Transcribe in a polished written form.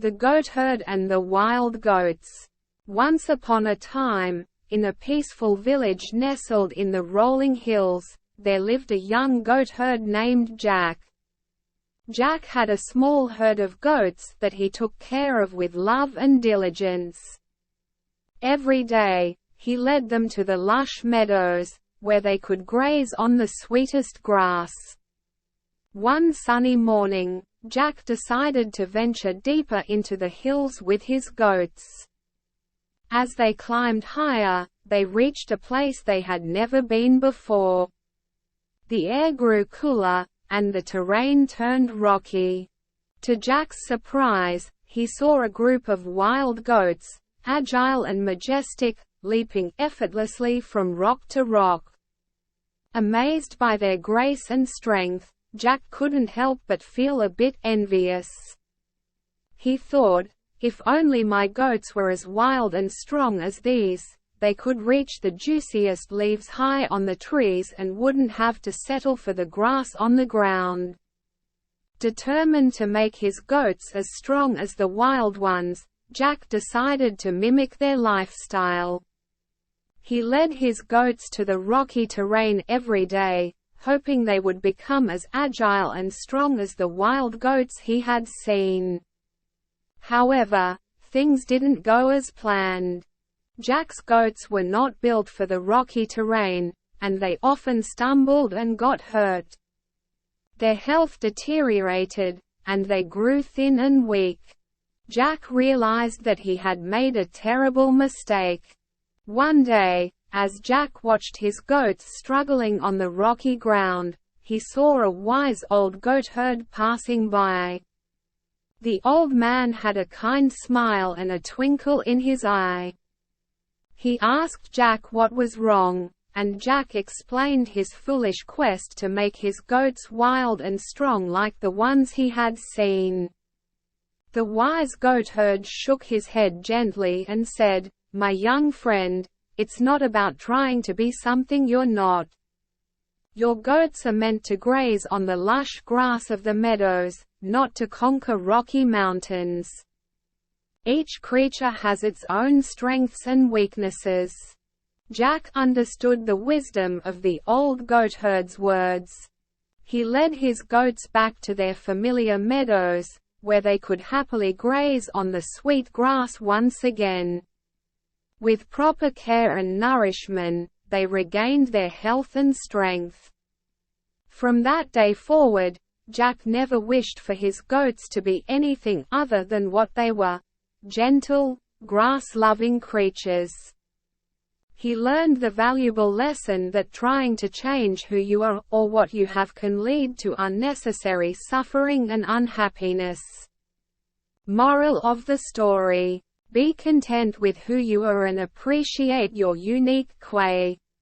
The Goatherd and the Wild Goats. Once upon a time, in a peaceful village nestled in the rolling hills, there lived a young goatherd named Jack. Jack had a small herd of goats that he took care of with love and diligence. Every day, he led them to the lush meadows, where they could graze on the sweetest grass. One sunny morning, Jack decided to venture deeper into the hills with his goats. As they climbed higher, they reached a place they had never been before. The air grew cooler, and the terrain turned rocky. To Jack's surprise, he saw a group of wild goats, agile and majestic, leaping effortlessly from rock to rock. Amazed by their grace and strength, Jack couldn't help but feel a bit envious. He thought, if only my goats were as wild and strong as these, they could reach the juiciest leaves high on the trees and wouldn't have to settle for the grass on the ground. Determined to make his goats as strong as the wild ones, Jack decided to mimic their lifestyle. He led his goats to the rocky terrain every day, hoping they would become as agile and strong as the wild goats he had seen. However, things didn't go as planned. Jack's goats were not built for the rocky terrain, and they often stumbled and got hurt. Their health deteriorated, and they grew thin and weak. Jack realized that he had made a terrible mistake. One day, as Jack watched his goats struggling on the rocky ground, he saw a wise old goatherd passing by. The old man had a kind smile and a twinkle in his eye. He asked Jack what was wrong, and Jack explained his foolish quest to make his goats wild and strong like the ones he had seen. The wise goatherd shook his head gently and said, "My young friend, it's not about trying to be something you're not. Your goats are meant to graze on the lush grass of the meadows, not to conquer rocky mountains. Each creature has its own strengths and weaknesses." Jack understood the wisdom of the old goatherd's words. He led his goats back to their familiar meadows, where they could happily graze on the sweet grass once again. With proper care and nourishment, they regained their health and strength. From that day forward, Jack never wished for his goats to be anything other than what they were: gentle, grass-loving creatures. He learned the valuable lesson that trying to change who you are or what you have can lead to unnecessary suffering and unhappiness. Moral of the story: be content with who you are and appreciate your unique way.